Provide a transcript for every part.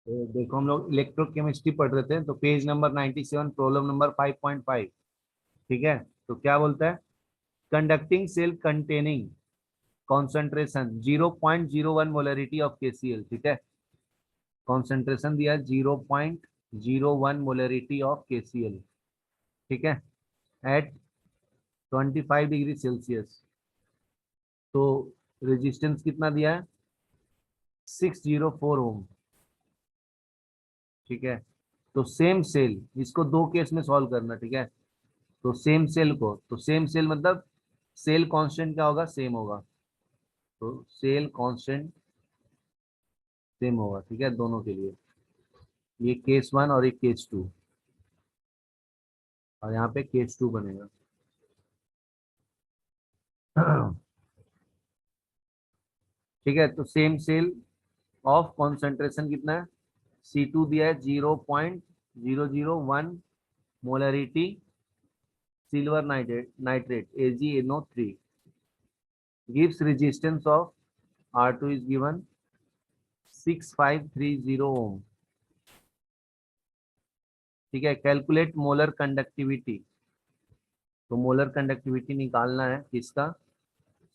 तो देखो हम लोग इलेक्ट्रोकेमिस्ट्री पढ़ रहे थे, तो पेज नंबर 97 प्रॉब्लम नंबर 5.5। ठीक है, तो क्या बोलता है? Conducting cell containing concentration 0.01 molarity of KCl। ठीक है, कॉन्सेंट्रेशन दिया 0.01 मोलरिटी ऑफ KCl। ठीक है, एट 25 डिग्री सेल्सियस। तो रेजिस्टेंस कितना दिया है? 604 ओम। ठीक है, तो सेम सेल, इसको दो केस में सॉल्व करना। ठीक है, तो सेम सेल को, तो सेम सेल मतलब सेल कांस्टेंट क्या होगा? सेम होगा। तो सेल कांस्टेंट सेम होगा। ठीक है, दोनों के लिए, ये केस वन और एक केस टू, और यहाँ पे केस टू बनेगा। ठीक है, तो सेम सेल ऑफ कॉन्सेंट्रेशन कितना है? C2 दिया है 0.001 molarity silver nitrate nitrate AgNO3 gives resistance of R2 is given 6530 ohm। ठीक है, कैलकुलेट मोलर कंडक्टिविटी। तो मोलर कंडक्टिविटी निकालना है किसका?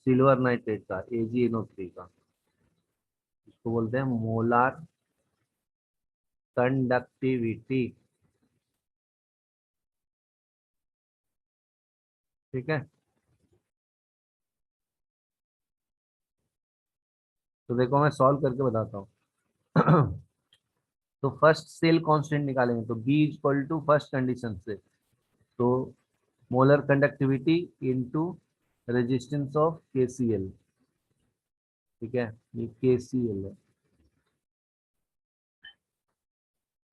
सिल्वर नाइट्रेट का, AgNO3 का। इसको बोलते हैं मोलार कंडक्टिविटी। ठीक है, तो देखो मैं सॉल्व करके बताता हूँ। तो फर्स्ट सेल कांस्टेंट निकालेंगे, तो B equal to first condition से, तो molar conductivity into resistance of KCl। ठीक है, ये KCl है।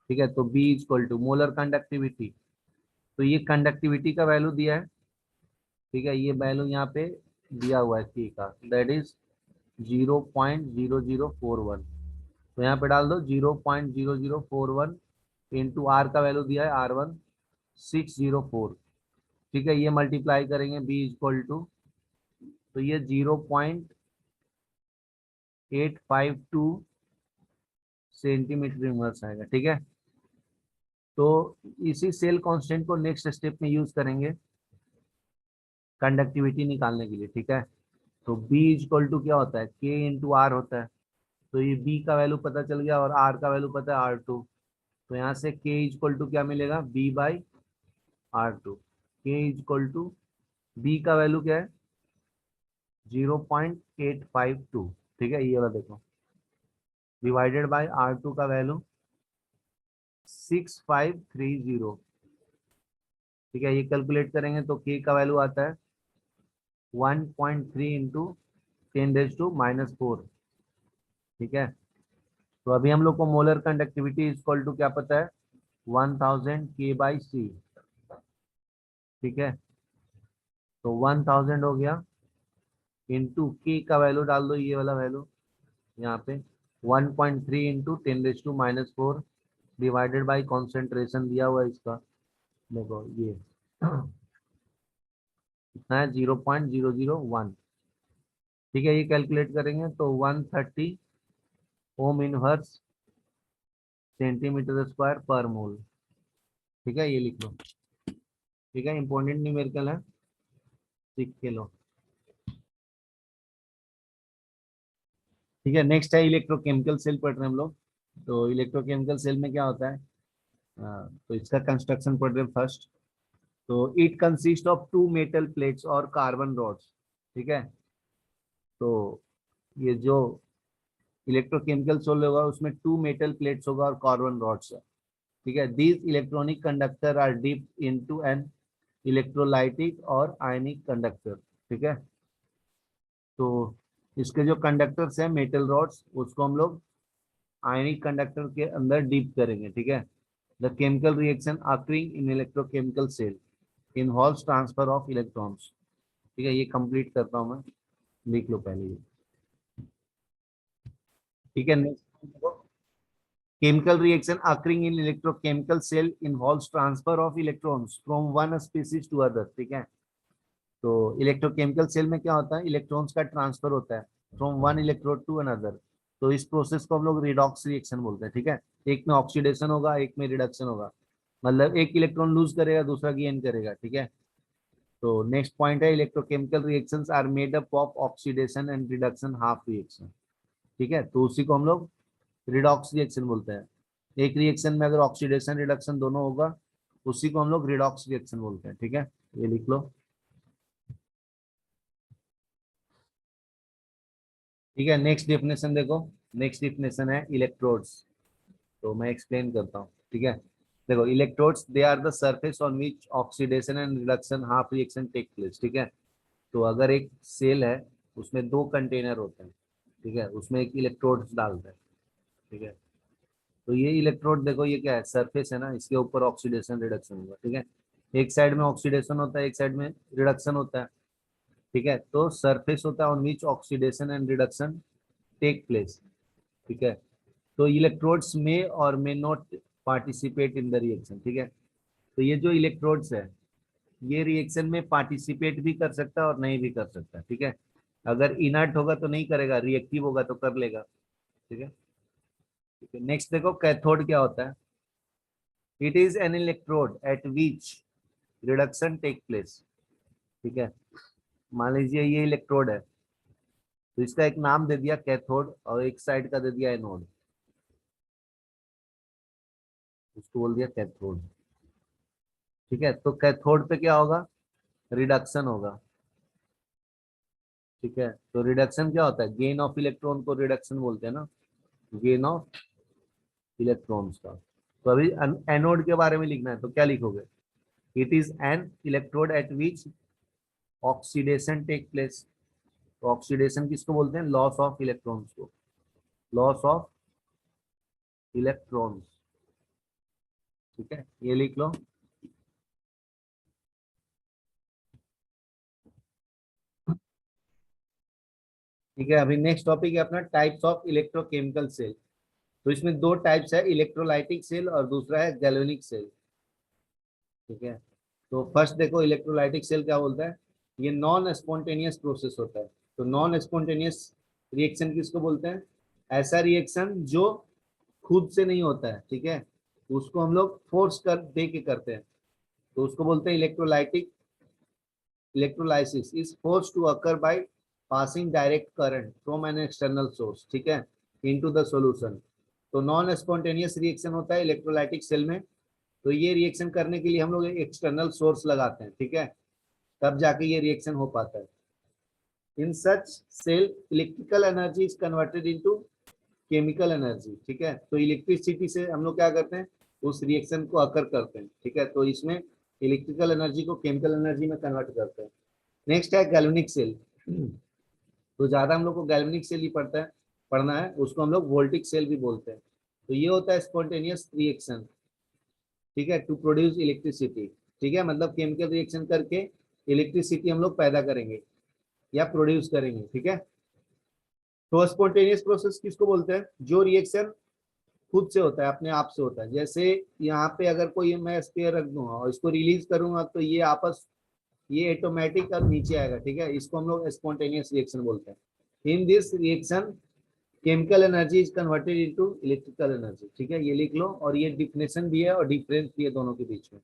ठीक है, तो B equal to molar conductivity, तो ये कंडक्टिविटी का वैल्यू दिया है। ठीक है, ये वैल्यू यहाँ पे दिया हुआ है K का, दैट इज 0.0041। तो यहाँ पे डाल दो 0.0041 इंटू आर का वैल्यू दिया है R1604। ठीक है, ये मल्टीप्लाई करेंगे B इक्वल टू, तो ये 0.852 सेंटीमीटर इनवर्स आएगा। ठीक है, तो इसी सेल कांस्टेंट को नेक्स्ट स्टेप में यूज करेंगे कंडक्टिविटी निकालने के लिए। ठीक है, तो B इक्वल टू क्या होता है? K इंटू आर होता है। तो ये B का वैल्यू पता चल गया और R का वैल्यू पता है R2। तो यहाँ से K इक्वल टू क्या मिलेगा? B/R2। K equal to B का वैल्यू क्या है? 0.852। ठीक है, ये वाला देखो, डिवाइडेड बाय R2 का वैल्यू 6530। ठीक है, ये कैलकुलेट करेंगे तो K का वैल्यू आता है 1.3 इंटू 10⁻⁻⁴। ठीक है, तो अभी हम लोग को मोलर कंडक्टिविटी इक्वल टू क्या पता है? 1000 K/C। ठीक है, तो 1000 हो गया इंटू K का वैल्यू डाल दो, ये वाला वैल्यू यहाँ पे 1.3 इंटू 10⁻⁻⁴ डिवाइडेड बाई कॉन्सेंट्रेशन दिया हुआ है इसका। देखो ये कितना है? 0.001। ठीक है, ये कैलकुलेट करेंगे तो 130 ओम इनवर्स सेंटीमीटर स्क्वायर पर मोल। ठीक है, ये लिख लो। ठीक है, इंपॉर्टेंट न्यूमेरिकल है, सीख के लो। ठीक है, नेक्स्ट है इलेक्ट्रोकेमिकल सेल पढ़ रहे हैं हम लोग। तो इलेक्ट्रोकेमिकल सेल में क्या होता है? तो इसका कंस्ट्रक्शन पढ़ रहे हैं फर्स्ट। तो it consist of two metal plates और कार्बन रॉड्स। ठीक है, तो ये जो इलेक्ट्रोकेमिकल सेल होगा उसमें टू मेटल प्लेट्स होगा और कार्बन रॉड्स है। ठीक है, these electronic conductor are dipped into an electrolytic और आयनिक कंडक्टर। ठीक है, तो इसके जो कंडक्टर्स हैं मेटल रॉड्स, उसको हम लोग आयनिक कंडक्टर के अंदर डीप करेंगे। ठीक है, the chemical reaction occurring in electrochemical cell involves transfer of electrons. ठीक है, ये कंप्लीट करता हूँ मैं, लिख लो पहले ये। ठीक है, next, chemical reaction occurring in electrochemical cell involves transfer of electrons from one species to other। ठीक है, तो इलेक्ट्रोकेमिकल सेल में क्या होता है? इलेक्ट्रॉन्स का ट्रांसफर होता है from one electrode to another. तो इस प्रोसेस को हम लोग रिडॉक्स रिएक्शन बोलते हैं। ठीक है, एक में ऑक्सीडेशन होगा, एक में रिडक्शन होगा, मतलब एक इलेक्ट्रॉन लूज करेगा, दूसरा गेन करेगा। ठीक है, तो नेक्स्ट पॉइंट है electrochemical reactions are made up of oxidation and reduction half reaction. ठीक है, तो उसी को हम लोग रिडॉक्स रिएक्शन बोलते हैं। एक रिएक्शन में अगर ऑक्सीडेशन रिडक्शन दोनों होगा, उसी को हम लोग रिडॉक्स रिएक्शन बोलते हैं। ठीक है, ये लिख लो। ठीक है, नेक्स्ट डेफिनेशन देखो। नेक्स्ट डेफिनेशन है इलेक्ट्रोड्स। तो मैं एक्सप्लेन करता हूँ। ठीक है, देखो electrodes they are the surface on which oxidation and reduction half reaction take place. ठीक है, तो अगर एक सेल है, उसमें दो कंटेनर होते हैं। ठीक है, उसमें एक इलेक्ट्रोड्स डालते हैं। ठीक है, तो ये इलेक्ट्रोड देखो, ये क्या है, सरफेस है ना, इसके ऊपर ऑक्सीडेशन रिडक्शन होगा। ठीक है, एक साइड में ऑक्सीडेशन होता है, एक साइड में रिडक्शन होता है। ठीक है, तो सरफेस होता है on which oxidation and reduction take place. ठीक है, तो electrodes may or may not participate in the reaction. ठीक है, तो ये जो इलेक्ट्रोड्स है, ये रिएक्शन में पार्टिसिपेट भी कर सकता है और नहीं भी कर सकता। ठीक है, अगर इनर्ट होगा तो नहीं करेगा, रिएक्टिव होगा तो कर लेगा। ठीक है, ठीक है, नेक्स्ट देखो कैथोड क्या होता है। It is an electrode at which reduction take place. ठीक है, मान लीजिए ये इलेक्ट्रोड है, तो इसका एक नाम दे दिया कैथोड और एक साइड का दे दिया एनोड, उसको बोल दिया कैथोड। ठीक है, तो कैथोड पे क्या होगा, रिडक्शन होगा। ठीक है, तो रिडक्शन क्या होता है, गेन ऑफ इलेक्ट्रॉन को रिडक्शन बोलते हैं ना, गेन ऑफ इलेक्ट्रॉन्स का। तो अभी एनोड के बारे में लिखना है, तो क्या लिखोगे, it is an electrode at which oxidation take place. तो ऑक्सीडेशन किसको बोलते हैं, लॉस ऑफ इलेक्ट्रॉन्स को, लॉस ऑफ इलेक्ट्रॉन्स। ठीक है, ये लिख लो। ठीक है, अभी नेक्स्ट टॉपिक है अपना टाइप्स ऑफ इलेक्ट्रोकेमिकल सेल। तो इसमें दो टाइप्स है, इलेक्ट्रोलाइटिक सेल और दूसरा है गैल्वेनिक सेल। ठीक है, तो फर्स्ट देखो इलेक्ट्रोलाइटिक सेल क्या बोलता है, ये नॉन स्पॉन्टेनियस प्रोसेस होता है। तो नॉन स्पॉन्टेनियस रिएक्शन किसको बोलते हैं, ऐसा रिएक्शन जो खुद से नहीं होता है। ठीक है, उसको हम लोग फोर्स कर दे के करते हैं, तो उसको बोलते हैं electrolytic. Electrolysis is force to occur by passing direct current from an external source. ठीक है, इनटू द सॉल्यूशन। तो नॉन स्पॉन्टेनियस रिएक्शन होता है इलेक्ट्रोलाइटिक सेल में। तो ये रिएक्शन करने के लिए हम लोग एक एक्सटर्नल सोर्स लगाते हैं। ठीक है, तब जाके ये रिएक्शन हो पाता है। In such cell electrical energy is converted into chemical energy. ठीक है, तो इलेक्ट्रिसिटी से हम लोग क्या करते हैं, उस रिएक्शन को अकर करते हैं। ठीक है, तो इसमें इलेक्ट्रिकल एनर्जी को केमिकल एनर्जी में कन्वर्ट करते हैं। नेक्स्ट है गैल्वेनिक सेल। तो ज्यादा हम लोग को गैल्वेनिक सेल ही पढ़ना है, उसको हम लोग वोल्टिक सेल भी बोलते हैं। तो ये होता है स्पॉन्टेनियस रिएक्शन। ठीक है, टू प्रोड्यूस इलेक्ट्रिसिटी। ठीक है, मतलब केमिकल रिएक्शन करके इलेक्ट्रिसिटी हम लोग पैदा करेंगे या प्रोड्यूस करेंगे। ठीक है, तो स्पॉन्टेनियस प्रोसेस किसको बोलते हैं, जो रिएक्शन खुद से होता है, अपने आप से होता है। जैसे यहाँ पे अगर कोई मैं स्पेयर रख दूंगा और इसको रिलीज करूंगा, तो ये ऑटोमेटिक अब नीचे आएगा। ठीक है, इसको हम लोग स्पॉन्टेनियस रिएक्शन बोलते हैं। In this reaction chemical energy is converted into electrical energy. ठीक है, ये लिख लो, और ये डिफिनेशन भी है और डिफरेंस भी है दोनों के बीच में।